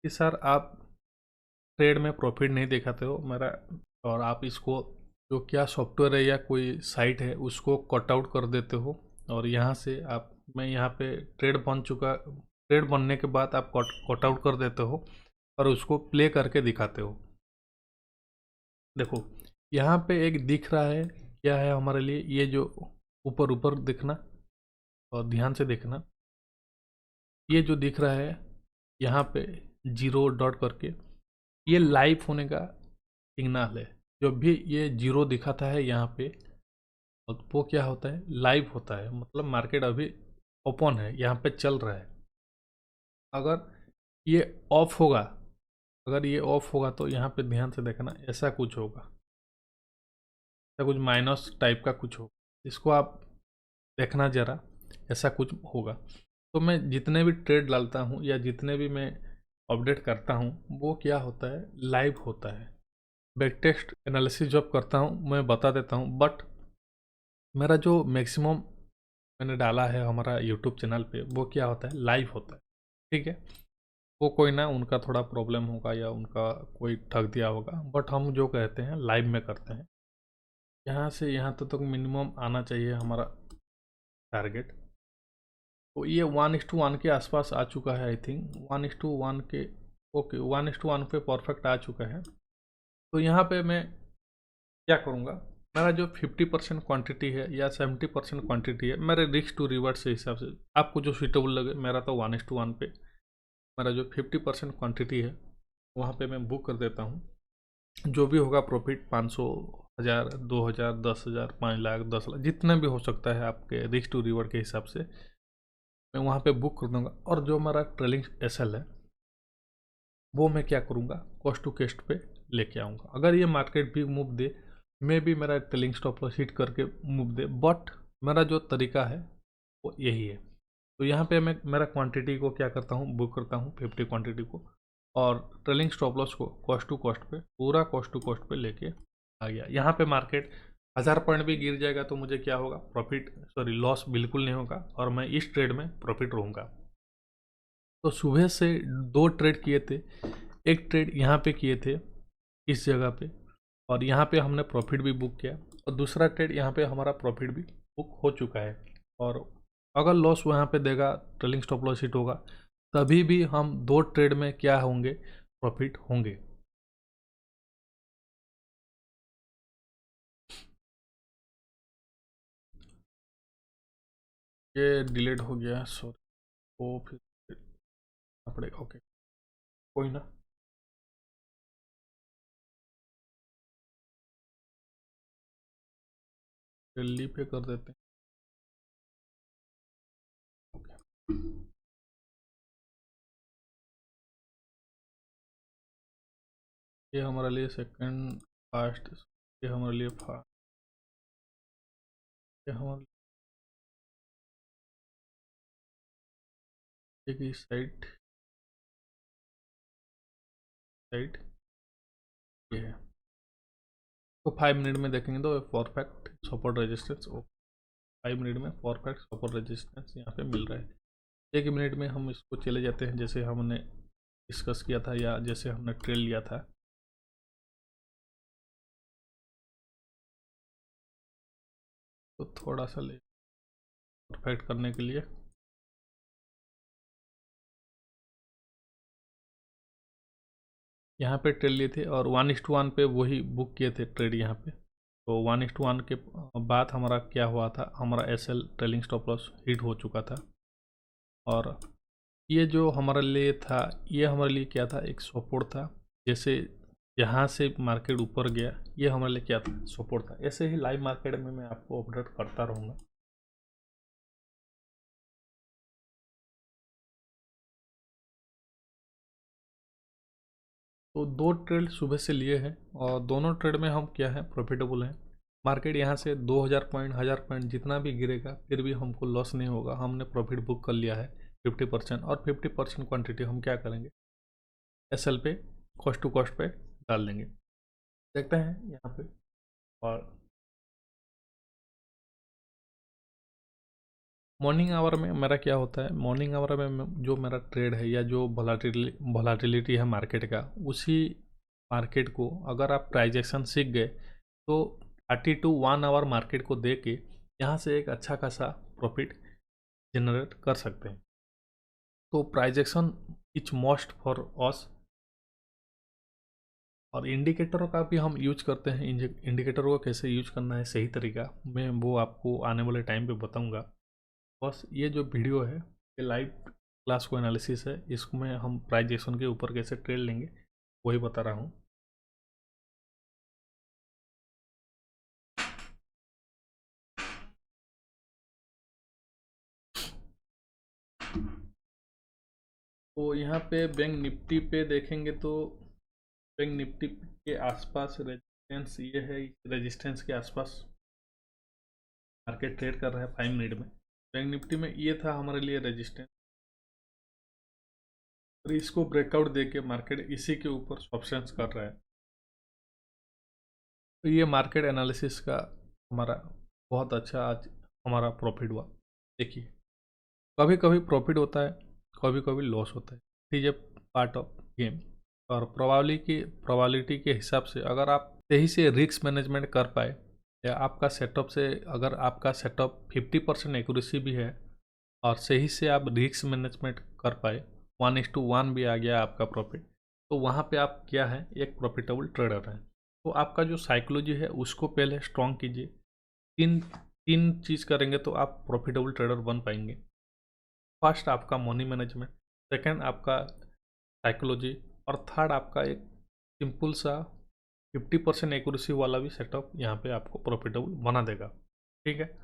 कि सर आप ट्रेड में प्रॉफिट नहीं दिखाते हो मेरा, और आप इसको जो क्या सॉफ्टवेयर है या कोई साइट है उसको कट आउट कर देते हो, और यहाँ से आप, मैं यहाँ पे ट्रेड बनने के बाद आप कट आउट कर देते हो और उसको प्ले करके दिखाते हो। देखो यहाँ पे एक दिख रहा है, क्या है हमारे लिए, ये जो ऊपर ऊपर दिखना, और ध्यान से देखना, ये जो दिख रहा है यहाँ पे 0 डॉट करके, ये लाइव होने का सिग्नल है। जब भी ये 0 दिखाता है यहाँ पे, वो क्या होता है, लाइव होता है, मतलब मार्केट अभी ओपन है, यहाँ पे चल रहा है। अगर ये ऑफ होगा तो यहाँ पे ध्यान से देखना, ऐसा कुछ होगा, ऐसा कुछ माइनस टाइप का कुछ होगा। इसको आप देखना ज़रा, ऐसा कुछ होगा। तो मैं जितने भी ट्रेड डालता हूँ या जितने भी मैं अपडेट करता हूँ वो क्या होता है, लाइव होता है। बैक टेस्ट एनालिसिस जब करता हूँ मैं बता देता हूँ, बट मेरा जो मैक्सिमम मैंने डाला है हमारा यूट्यूब चैनल पे वो क्या होता है, लाइव होता है। ठीक है, वो कोई ना, उनका थोड़ा प्रॉब्लम होगा या उनका कोई ठग दिया होगा, बट हम जो कहते हैं लाइव में करते हैं। यहाँ से यहाँ तक मिनिमम आना चाहिए हमारा टारगेट। तो ये 1:1 के आसपास आ चुका है, आई थिंक 1:1 के, ओके 1:1 पे परफेक्ट आ चुका है। तो यहाँ पे मैं क्या करूँगा, मेरा जो 50% क्वांटिटी है या 70% क्वांटिटी है, मेरे रिस्क टू रिवर्ट से हिसाब से आपको जो सूटेबल लगे, मेरा तो 1:1 पे मेरा जो 50% क्वांटिटी है वहाँ पे मैं बुक कर देता हूँ। जो भी होगा प्रॉफिट 500, 1000, 2000, 10,000, 5 लाख, 10 लाख, जितना भी हो सकता है आपके रिस्क टू रिवर्ट के हिसाब से मैं वहाँ पे बुक कर दूँगा। और जो हमारा ट्रेलिंग एसएल है वो मैं क्या करूँगा, कॉस्ट टू कॉस्ट पे लेके आऊँगा। अगर ये मार्केट भी मूव दे, मैं भी मेरा ट्रेलिंग स्टॉप लॉस हिट करके मूव दे, बट मेरा जो तरीका है वो यही है। तो यहाँ पे मैं मेरा क्वांटिटी को क्या करता हूँ, बुक करता हूँ 50 क्वांटिटी को, और ट्रेलिंग स्टॉप लॉस को कॉस्ट टू कॉस्ट पे, पूरा कॉस्ट टू कॉस्ट पे लेके आ गया। यहाँ पे मार्केट 1000 पॉइंट भी गिर जाएगा तो मुझे क्या होगा, प्रॉफिट सॉरी लॉस बिल्कुल नहीं होगा, और मैं इस ट्रेड में प्रॉफिट रहूँगा। तो सुबह से 2 ट्रेड किए थे, एक ट्रेड यहाँ पे किए थे इस जगह पे, और यहाँ पे हमने प्रॉफिट भी बुक किया, और दूसरा ट्रेड यहाँ पे हमारा प्रॉफिट भी बुक हो चुका है। और अगर लॉस वहाँ पे देगा, ट्रेलिंग स्टॉप लॉस हिट होगा, तभी भी हम 2 ट्रेड में क्या होंगे, प्रॉफिट होंगे। ये डिलीट हो गया, सॉरी, वो फिर करना पड़ेगा, ओके कोई ना। दिल्ली पे कर देते हैं, ओके। ये हमारे लिए सेकंड फास्ट, ये हमारे लिए फास्ट, ये हमारे लिए साइड साइड ये है। तो 5 मिनट में देखेंगे तो परफेक्ट सपोर्ट रेजिस्टेंस, 5 मिनट में परफेक्ट सपोर्ट रेजिस्टेंस यहाँ पे मिल रहा है। 1 मिनट में हम इसको चले जाते हैं जैसे हमने डिस्कस किया था या जैसे हमने ट्रेल लिया था। तो थोड़ा सा ले परफेक्ट करने के लिए यहाँ पे ट्रेल लिए थे, और 1:1 पे वही बुक किए थे ट्रेड यहाँ पे। तो 1:1 के बाद हमारा क्या हुआ था, हमारा SL trailing stop loss hit हो चुका था। और ये जो हमारे लिए था, ये हमारे लिए क्या था, एक सपोर्ट था। जैसे यहाँ से मार्केट ऊपर गया, ये हमारे लिए क्या था, सपोर्ट था। ऐसे ही लाइव मार्केट में मैं आपको अपडेट करता रहूँगा। तो 2 ट्रेड सुबह से लिए हैं, और दोनों ट्रेड में हम क्या है, प्रॉफिटेबल हैं। मार्केट यहाँ से 2000 पॉइंट, 1000 पॉइंट जितना भी गिरेगा फिर भी हमको लॉस नहीं होगा, हमने प्रॉफिट बुक कर लिया है 50%। और 50% क्वांटिटी हम क्या करेंगे, एसएल पे कॉस्ट टू कॉस्ट पे डाल देंगे। देखते हैं यहाँ पे। और मॉर्निंग आवर में मेरा क्या होता है, मॉर्निंग आवर में जो मेरा ट्रेड है या जो वॉलाटिलिटी है मार्केट का, उसी मार्केट को अगर आप ट्रांजैक्शन सीख गए तो 30 to 1 आवर मार्केट को दे के यहाँ से एक अच्छा खासा प्रॉफिट जनरेट कर सकते हैं। तो transaction is must for us. और इंडिकेटरों का भी हम यूज करते हैं, इंडिकेटरों को कैसे यूज करना है सही तरीका, मैं वो आपको आने वाले टाइम पे बताऊंगा। बस ये जो वीडियो है ये लाइव क्लास को एनालिसिस है, इसमें हम प्राइस एक्शन के ऊपर कैसे ट्रेड लेंगे वही बता रहा हूँ। तो यहाँ पे बैंक निफ्टी पे देखेंगे तो बैंक निफ्टी के आसपास रेजिस्टेंस ये है, रेजिस्टेंस के आसपास मार्केट ट्रेड कर रहा है 5 मिनट में। बैंक निफ्टी में ये था हमारे लिए रेजिस्टेंस, और इसको ब्रेकआउट देके मार्केट इसी के ऊपर सब्सटेंस कर रहा है। तो ये मार्केट एनालिसिस का हमारा बहुत अच्छा आज हमारा प्रॉफिट हुआ। देखिए, कभी कभी प्रॉफिट होता है, कभी कभी लॉस होता है, it is a part of game. और प्रोबेबिलिटी के हिसाब से अगर आप सही से रिस्क मैनेजमेंट कर पाए, या आपका सेटअप से अगर आपका सेटअप 50% एक्यूरेसी भी है और सही से आप रिस्क मैनेजमेंट कर पाए, 1:1 भी आ गया आपका प्रॉफिट, तो वहाँ पे आप क्या है, एक प्रॉफिटेबल ट्रेडर है। तो आपका जो साइकोलॉजी है उसको पहले स्ट्रॉन्ग कीजिए। तीन तीन चीज़ करेंगे तो आप प्रॉफिटेबल ट्रेडर बन पाएंगे। फर्स्ट आपका मनी मैनेजमेंट, सेकंड आपका साइकोलॉजी, और थर्ड आपका एक सिंपल सा 50% एक्यूरेसी वाला भी सेटअप यहाँ पे आपको प्रॉफिटेबल बना देगा। ठीक है।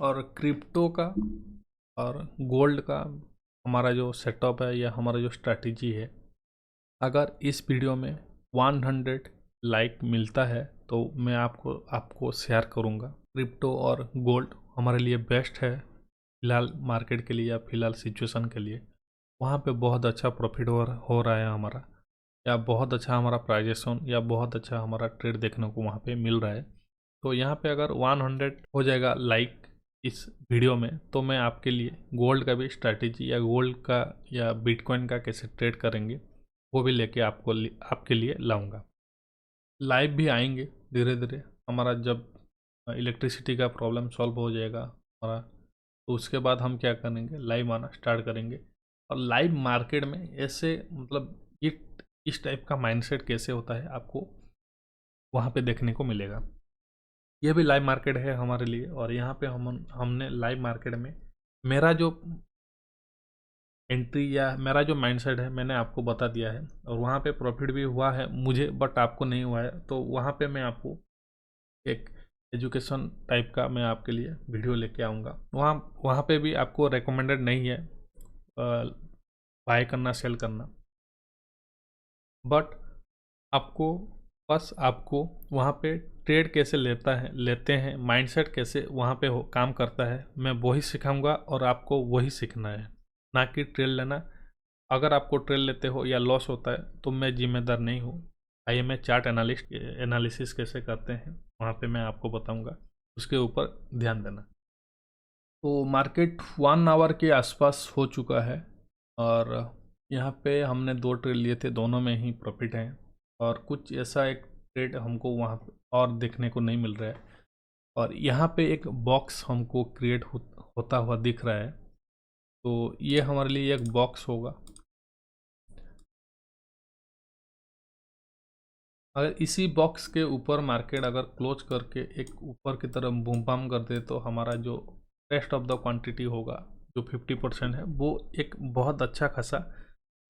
और क्रिप्टो का और गोल्ड का हमारा जो सेटअप है या हमारा जो स्ट्रैटेजी है, अगर इस वीडियो में 100 लाइक मिलता है तो मैं आपको शेयर करूँगा। क्रिप्टो और गोल्ड हमारे लिए बेस्ट है फिलहाल मार्केट के लिए या फिलहाल सिचुएशन के लिए। वहाँ पे बहुत अच्छा प्रॉफिट हो रहा है हमारा, या बहुत अच्छा हमारा प्राइजेशन या बहुत अच्छा हमारा ट्रेड देखने को वहाँ पे मिल रहा है। तो यहाँ पे अगर 100 हो जाएगा लाइक इस वीडियो में, तो मैं आपके लिए गोल्ड का भी स्ट्रैटेजी या गोल्ड का या बिटकॉइन का कैसे ट्रेड करेंगे वो भी लेके आपके लिए लाऊंगा। लाइव भी आएंगे धीरे धीरे। हमारा जब इलेक्ट्रिसिटी का प्रॉब्लम सॉल्व हो जाएगा हमारा, तो उसके बाद हम क्या करेंगे, लाइव आना स्टार्ट करेंगे। और लाइव मार्केट में ऐसे मतलब ये इस टाइप का माइंडसेट कैसे होता है आपको वहाँ पे देखने को मिलेगा। ये भी लाइव मार्केट है हमारे लिए, और यहाँ पे हमने लाइव मार्केट में मेरा जो एंट्री या मेरा जो माइंडसेट है मैंने आपको बता दिया है, और वहाँ पे प्रॉफिट भी हुआ है मुझे, बट आपको नहीं हुआ है। तो वहाँ पे मैं आपको एक एजुकेशन टाइप का मैं आपके लिए वीडियो लेके आऊँगा। वहाँ वहाँ पे भी आपको रेकमेंडेड नहीं है बाय करना सेल करना, बट आपको बस आपको वहाँ पे ट्रेड कैसे लेते हैं, माइंडसेट कैसे वहाँ पे काम करता है, मैं वही सिखाऊंगा और आपको वही सीखना है, ना कि ट्रेड लेना। अगर आपको ट्रेड लेते हो या लॉस होता है तो मैं जिम्मेदार नहीं हूँ। IMA चार्ट एनालिसिस कैसे करते हैं वहाँ पे मैं आपको बताऊँगा, उसके ऊपर ध्यान देना। तो मार्केट 1 आवर के आसपास हो चुका है, और यहाँ पे हमने 2 ट्रेड लिए थे, दोनों में ही प्रॉफिट हैं। और कुछ ऐसा एक ट्रेड हमको वहाँ पे और देखने को नहीं मिल रहा है, और यहाँ पे एक बॉक्स हमको क्रिएट होता हुआ दिख रहा है। तो ये हमारे लिए एक बॉक्स होगा। अगर इसी बॉक्स के ऊपर मार्केट अगर क्लोज करके एक ऊपर की तरफ बूम बाम कर दे, तो हमारा जो रेस्ट ऑफ द क्वांटिटी होगा जो 50% है वो एक बहुत अच्छा खासा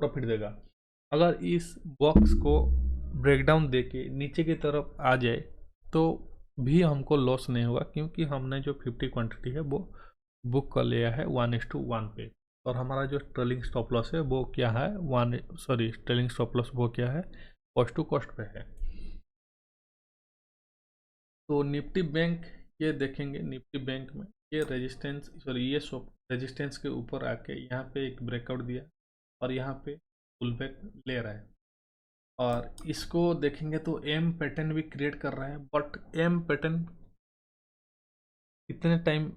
प्रॉफिट देगा। अगर इस बॉक्स को ब्रेकडाउन दे के नीचे की तरफ आ जाए तो भी हमको लॉस नहीं होगा, क्योंकि हमने जो 50 क्वांटिटी है वो बुक कर लिया है 1:1 पे। और हमारा जो ट्रेलिंग स्टॉप लॉस है वो क्या है, ट्रेलिंग स्टॉप लॉस वो क्या है, कॉस्ट टू कॉस्ट पे है। तो निफ्टी बैंक ये देखेंगे, निफ्टी बैंक में ये रेजिस्टेंस के ऊपर आके यहाँ पे एक ब्रेकआउट दिया, और यहाँ पे पुल बैक ले रहा है। और इसको देखेंगे तो एम पैटर्न भी क्रिएट कर रहा है, बट एम पैटर्न कितने टाइम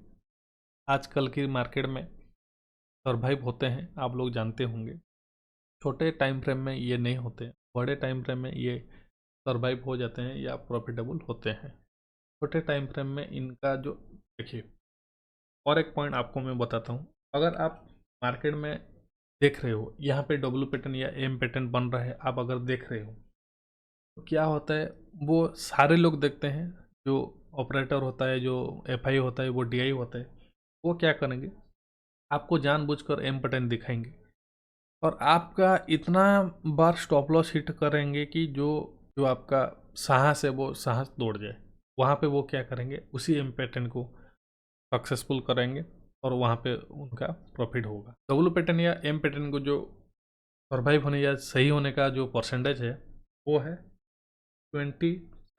आजकल की मार्केट में सर्वाइव होते हैं आप लोग जानते होंगे। छोटे टाइम फ्रेम में ये नहीं होते, बड़े टाइम फ्रेम में ये सर्वाइव हो जाते हैं या प्रॉफिटेबल होते हैं। छोटे टाइम फ्रेम में इनका जो, देखिए और एक पॉइंट आपको मैं बताता हूँ। अगर आप मार्केट में देख रहे हो यहाँ पे डब्ल्यू पैटर्न या एम पैटर्न बन रहा है, आप अगर देख रहे हो तो क्या होता है, वो सारे लोग देखते हैं, जो ऑपरेटर होता है, जो FI होता है, वो DI होता है, वो क्या करेंगे, आपको जानबूझकर एम पैटर्न दिखाएंगे, और आपका इतना बार स्टॉप लॉस हिट करेंगे कि जो जो आपका साहस है वो साहस दौड़ जाए। वहाँ पे वो क्या करेंगे, उसी एम पैटर्न को सक्सेसफुल करेंगे, और वहाँ पे उनका प्रॉफिट होगा। डब्ल्यू पैटर्न या एम पैटर्न को जो सर्वाइव होने या सही होने का जो परसेंटेज है वो है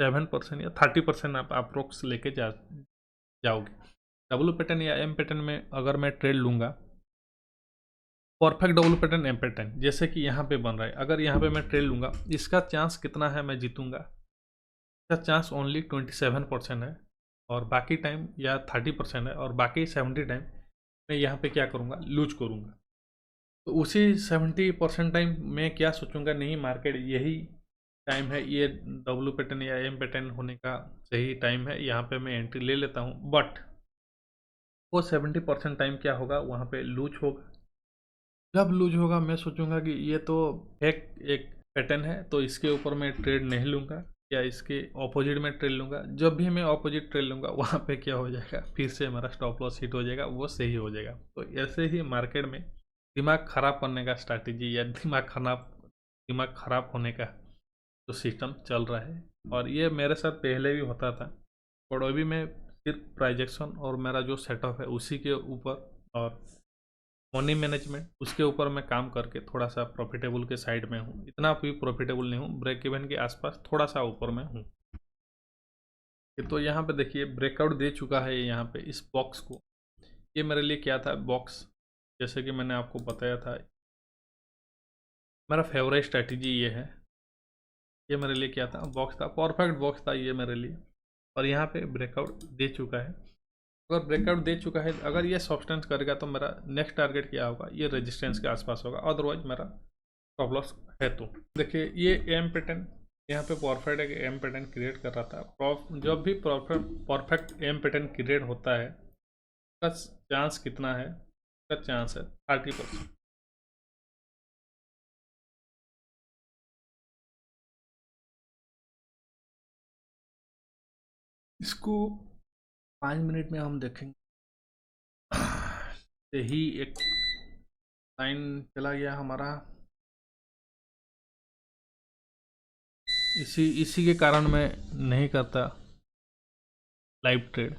7% या 30% आप अप्रोक्स लेके जाओगे। डब्ल्यू पैटर्न या एम पैटर्न में अगर मैं ट्रेड लूँगा, perfect W pattern M pattern जैसे कि यहाँ पे बन रहा है, अगर यहाँ पे मैं ट्रेड लूँगा, इसका चांस कितना है मैं जीतूँगा? इसका चांस ओनली 27% है, और बाकी टाइम या 30% है, और बाकी 70 टाइम मैं यहाँ पे क्या करूँगा? लूज करूँगा। तो उसी 70% टाइम मैं क्या सोचूंगा, नहीं मार्केट यही टाइम है, ये डब्ल्यू पैटर्न या एम पैटर्न होने का सही टाइम है, यहाँ पे मैं एंट्री ले लेता हूँ। बट वो 70% टाइम क्या होगा? वहाँ पे लूज होगा। जब लूज होगा मैं सोचूंगा कि ये तो फेक एक पैटर्न है, तो इसके ऊपर मैं ट्रेड नहीं लूँगा, या इसके ऑपोजिट में ट्रेड लूँगा। जब भी मैं ऑपोजिट ट्रेड लूँगा, वहाँ पे क्या हो जाएगा? फिर से हमारा स्टॉप लॉस हिट हो जाएगा, वो सही हो जाएगा। तो ऐसे ही मार्केट में दिमाग खराब करने का स्ट्रैटेजी या दिमाग खराब होने का जो सिस्टम चल रहा है, और ये मेरे साथ पहले भी होता था, और अभी मैं सिर्फ प्राइजेक्शन और मेरा जो सेटअप है उसी के ऊपर, और मनी मैनेजमेंट उसके ऊपर मैं काम करके थोड़ा सा प्रॉफिटेबल के साइड में हूँ। इतना भी प्रॉफिटेबल नहीं हूँ, ब्रेक इवन के आसपास थोड़ा सा ऊपर में हूँ। तो यहाँ पे देखिए ब्रेकआउट दे चुका है यहाँ पे इस बॉक्स को। ये मेरे लिए क्या था बॉक्स, जैसे कि मैंने आपको बताया था, मेरा फेवरेट स्ट्रैटेजी ये है। ये मेरे लिए क्या था? बॉक्स था, परफेक्ट बॉक्स था ये मेरे लिए, और यहाँ पे ब्रेकआउट दे चुका है। अगर ब्रेकआउट दे चुका है, अगर ये सब्सटेंस करेगा तो मेरा नेक्स्ट टारगेट क्या होगा? ये रेजिस्टेंस के आसपास होगा, अदरवाइज मेरा स्टॉप लॉस है। तो देखिए ये एम पैटर्न यहाँ पे परफेक्ट एक एम पैटर्न क्रिएट कर रहा था। जब भी परफेक्ट एम पैटर्न क्रिएट होता है, उसका चांस कितना है? उसका चांस है 30%। इसको 5 मिनट में हम देखेंगे। यही एक लाइन चला गया हमारा, इसी के कारण मैं नहीं करता लाइव ट्रेड।